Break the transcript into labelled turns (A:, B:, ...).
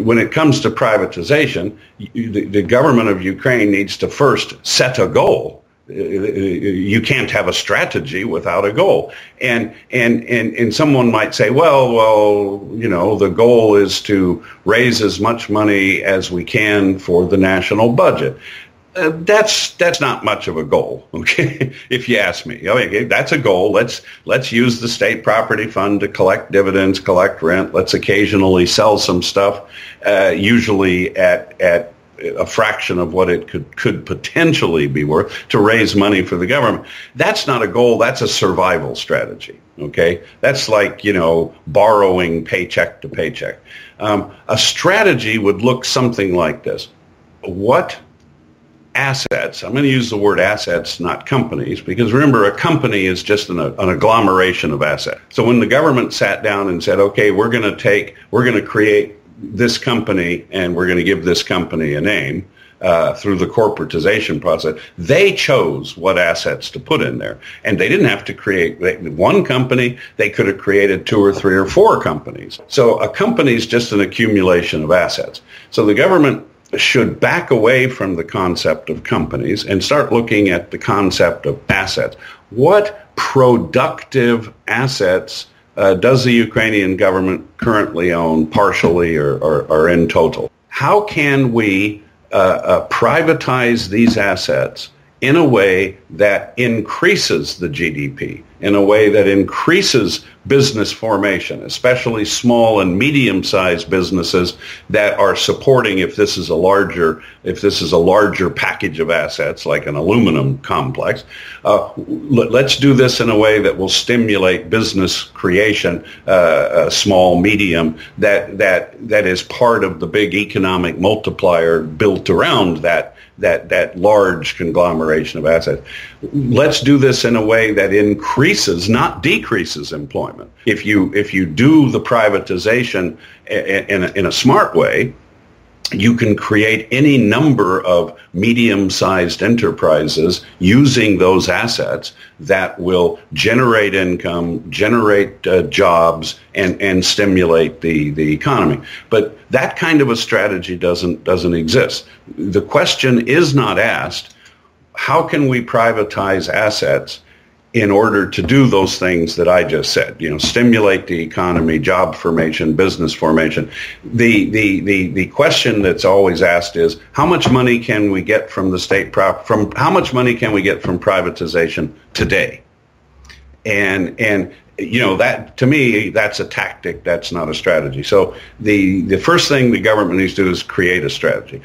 A: when it comes to privatization, the government of Ukraine needs to first set a goal. You can't have a strategy without a goal. And someone might say, well, the goal is to raise as much money as we can for the national budget. That's not much of a goal, okay? If you ask me, okay, that's a goal. Let's use the state property fund to collect dividends, collect rent. Let's occasionally sell some stuff, usually at a fraction of what it could potentially be worth, to raise money for the government. That's not a goal. That's a survival strategy. Okay, that's like borrowing paycheck to paycheck. A strategy would look something like this: what assets, I'm going to use the word assets, not companies, because remember, a company is just an agglomeration of assets. So when the government sat down and said, okay, we're going to create this company and we're going to give this company a name through the corporatization process, they chose what assets to put in there. And they didn't have to create one company. They could have created 2 or 3 or 4 companies. So a company is just an accumulation of assets. So the government should back away from the concept of companies and start looking at the concept of assets. What productive assets does the Ukrainian government currently own, partially or in total? How can we privatize these assets in a way that increases the GDP, in a way that increases business formation, especially small and medium-sized businesses that are supporting, if this is a larger package of assets like an aluminum complex, let's do this in a way that will stimulate business creation, small, medium, that is part of the big economic multiplier built around that large conglomeration of assets. Let's do this in a way that increases, not decreases, employment. If you do the privatization in a smart way, you can create any number of medium-sized enterprises using those assets that will generate income, generate jobs, and stimulate the economy. But that kind of a strategy doesn't exist. The question is not asked, how can we privatize assets in order to do those things that I just said, stimulate the economy, job formation, business formation. The question that's always asked is, how much money can we get from the state how much money can we get from privatization today? And that, to me, that's a tactic. That's not a strategy. So the first thing the government needs to do is create a strategy.